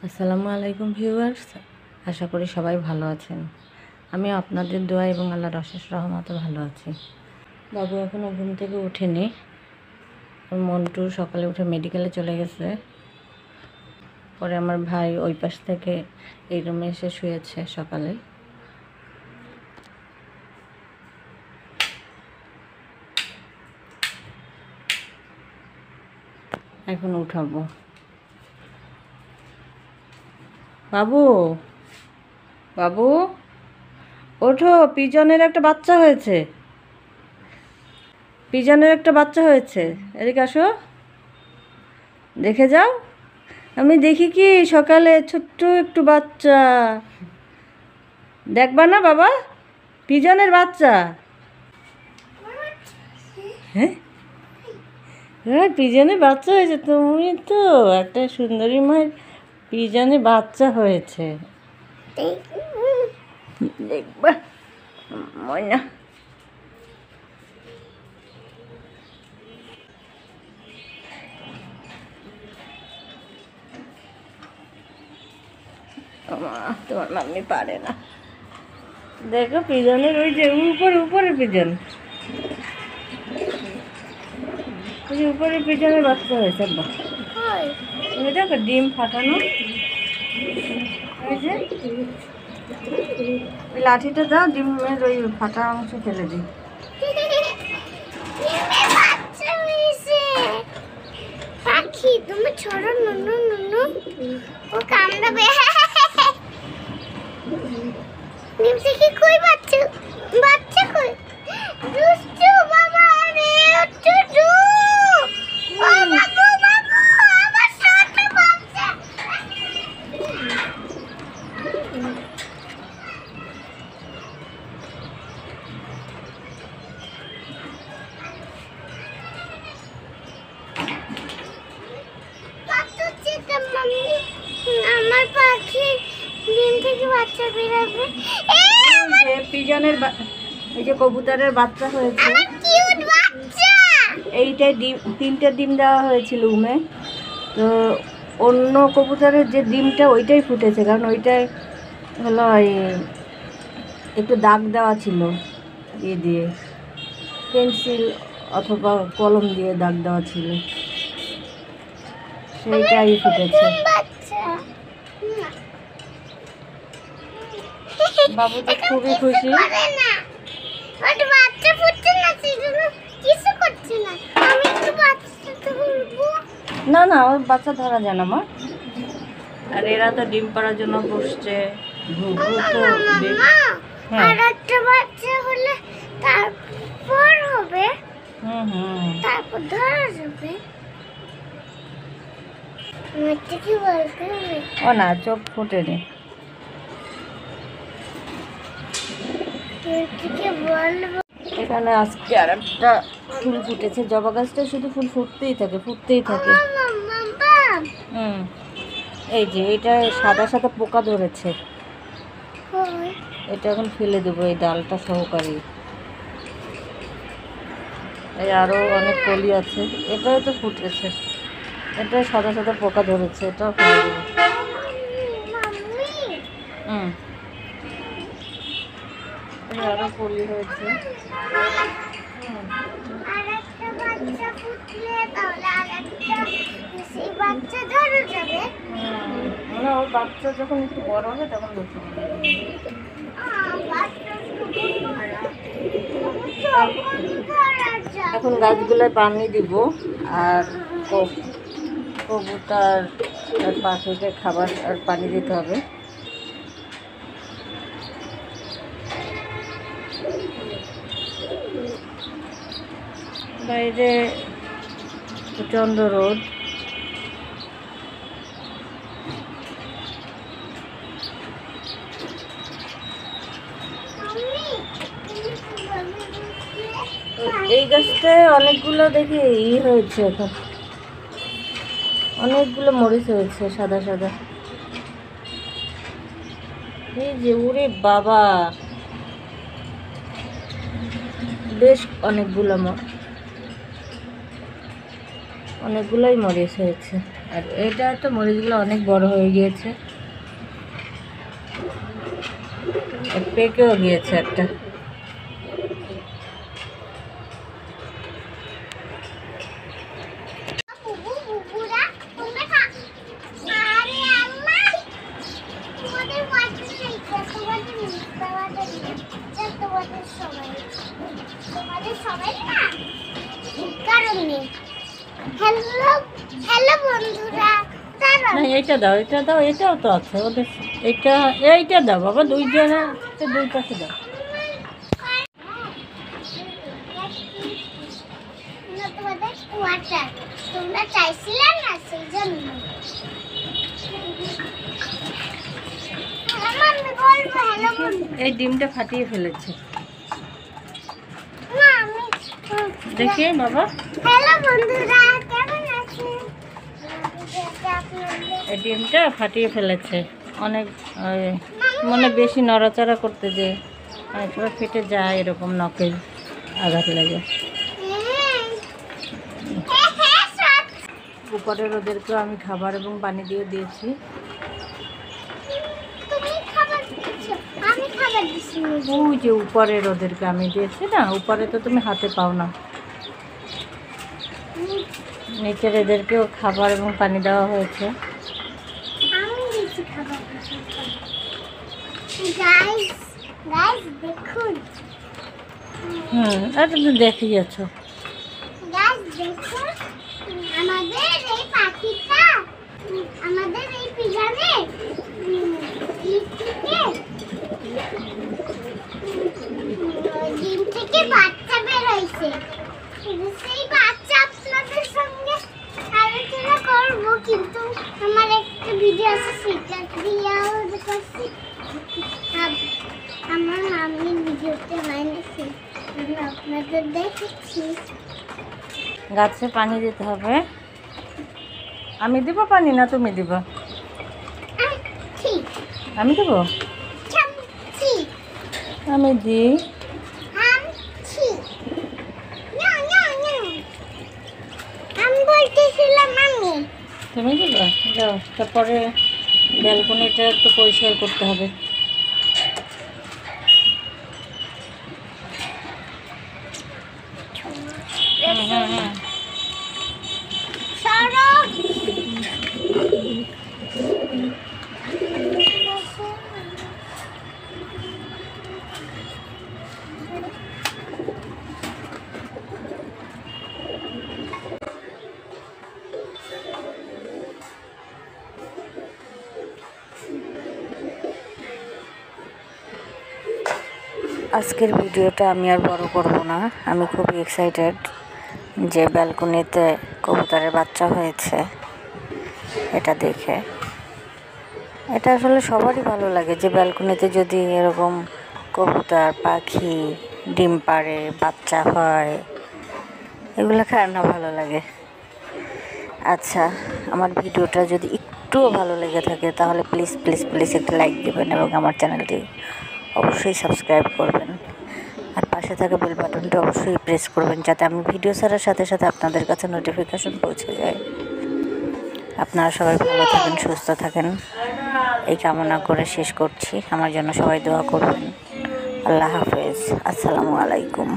আসসালামু আলাইকুম ভিউয়ার্স, আশা করি সবাই ভালো আছেন। আমি আপনাদের দোয়া এবং আল্লাহর অশেষ রহমতে ভালো আছি। বাবু এখনও ঘুম থেকে ওঠেনি। মন্টু সকালে উঠে মেডিকেলে চলে গেছে। পরে আমার ভাই ওই পাশ থেকে এই রুমে এসে শুয়েছে সকালে। এখন উঠাবো। বাবু বাবু ওঠো, পিজনের একটা বাচ্চা হয়েছে। এদিকে আসো, দেখে যাও। আমি দেখি কি সকালে ছোট্ট একটু বাচ্চা দেখবা না বাবা? পিজনের বাচ্চা। হ্যাঁ হ্যাঁ, পিজনের বাচ্চা হয়েছে। তুমি তো একটা সুন্দরী মায়ের পিজনে বাচ্চা হয়েছে, দেখবা ময়না। তোমার মাম্মি পারে না। দেখো পিজনের ওই যে উপরে পিজন, ওই যে উপরে পিজনের বাচ্চা হয়েছে। তুমি দেখো ডিম ফাটানো। ওই যে ওই লাঠিটা দাও, ডিমের ওই ফাটা অংশ ফেলে দিই। পাখি তুমি ছোট নুনু নুনু ও কামড়াবে। নিমসে কি কই বাচ্চা কই? দুষ্টু বাবা রে, দুষ্টু ও বাবু আমার ছোট বাচ্চা। আমার পাখি ডিম থেকে বাচ্চা বেরাবে। পিজনের এই যে কবুতরের বাচ্চা হয়েছে। কিউট বাচ্চা। এইটাই ডিম, 3টে ডিম দেওয়া হয়েছিল উমে। তো অন্য কবুতরের যে ডিমটা ওইটাই ফুটেছে, কারণ ওইটাই হলো একটু দাগ দেওয়া ছিল, দিয়ে পেন্সিল অথবা কলম দিয়ে দাগ দেওয়া ছিল, সেইটাই ফুটেছে। বাবু তো খুবই খুশি। না না, ওর বাচ্চা ধরা যায় না মা। আর এরা তো ডিম পাড়ার জন্য বসছে। তারপর ধরা যাবে। ও না, চোখ ফুটেনি। এখানে আজকে আর একটা ফুল ফুটেছে। জবা গাছটা শুধু ফুল ফুটতেই থাকে। এই যে এটা সাদা সাদা পোকা ধরেছে, এটা এখন ফেলে দেবো এই ডালটা সহকারে। এই আরো অনেক কলি আছে, এটাও তো ফুটেছে, এটা সাদা সাদা পোকা ধরেছে, এটাও ফেলে দেবো। আরো কলি হয়েছে। ওর বাচ্চা যখন একটু বড় হবে তখন বসে। এখন গাছগুলোয় পানি দিব, আর কবুতর পাখিকে খাবার আর পানি দিতে হবে। বাইরে প্রচণ্ড রোদ। এই গাছটায় অনেকগুলো দেখি হয়েছে, এখন অনেকগুলো মরিচ হয়েছে সাদা সাদা। এই যে ওরে বাবা, বেশ অনেকগুলোই মরিচ হয়েছে। আর এটা তো মরিচগুলো অনেক বড় হয়ে গিয়েছে, আর পেকেও গিয়েছে একটা। বুবু বুবুরা তোমরা আরে আল্লাহ তোমাদের বাচ্চা নেই তোমাদের সবাই না কারণে। হ্যালো হ্যালো বন্ধুরা, না এইটা দাও, এটা দাও, এটাও তো আছে ওদের। এইটা দাও বাবা, দুইজনে দুই পাশে দাও। তোমাদের কোয়ার্টার তোমরা চাইছিলে না, সেই জন্য আমি বলবো হ্যালো বন্ধু। এই ডিমটা ফাটিয়ে ফেলেছে, না আমি দেখি বাবা। হ্যালো বন্ধুরা, কেমন আছেন? এই ডিমটা ফাটিয়ে ফেলেছে অনেক, মানে বেশি নড়াচড়া করতে যে অনেক সময় ফেটে যায়, এরকম নখে আঘাত লাগে। উপরের ওদেরকেও আমি খাবার এবং পানি দিয়ে দিয়েছি। তুমি খাবার দিচ্ছ, আমি খাবার দিচ্ছি। ওই যে উপরের ওদেরকে আমি দিয়েছি না, উপরে তো তুমি হাতে পাও না। নিচের এদেরকেও খাবার এবং পানি দেওয়া হয়েছে। আমি দিচ্ছি খাবার। গাইস গাইস দেখুন, এটা তো দেখিয়েছ। গাইস দেখুন, আমাদের এই পাখিটা, আমাদের এই পিজনে ডিম থেকে বাচ্চা বের হয়েছে। সেই বাচ্চা আপনাদের সঙ্গে আলোচনা করবো, কিন্তু আমার একটা ভিডিও আছে সেটা দিয়েও করছি। আমার মামির ভিডিওতে হয়নি, আমি আপনাদের দেখেছি। গাছে পানি দিতে হবে। আমি দিব পানি না তুমি দিব? ঠিক আমি দেব, ঠিক আমি দিই। ঠিক আমি বলতেছিলাম আমি। তুমি দিবা? যাও, তারপরে ব্যালকনিটা একটু পরিষ্কার করতে হবে। হ্যাঁ সরো আজকের ভিডিওটা আমি আর বড় করব না। আমি খুবই এক্সাইটেড যে ব্যালকনিতে কবুতরের বাচ্চা হয়েছে এটা দেখে। এটা আসলে সবারই ভালো লাগে যে ব্যালকনিতে যদি এরকম কবুতর পাখি ডিম পাড়ে, বাচ্চা হয়, এগুলো কার না ভালো লাগে। আচ্ছা, আমার ভিডিওটা যদি একটুও ভালো লেগে থাকে তাহলে প্লিজ প্লিজ প্লিজ একটা লাইক দেবেন এবং আমার চ্যানেলটি অবশ্যই সাবস্ক্রাইব করবেন। আর পাশে থাকা বেল বাটনটা অবশ্যই প্রেস করবেন, যাতে আমি ভিডিও ছাড়ার সাথে সাথে আপনাদের কাছে নোটিফিকেশন পৌঁছে যায়। আপনারা সবাই ভালো থাকেন, সুস্থ থাকেন, এই কামনা করে শেষ করছি। আমার জন্য সবাই দোয়া করবেন। আল্লাহ হাফেজ, আসসালামু আলাইকুম।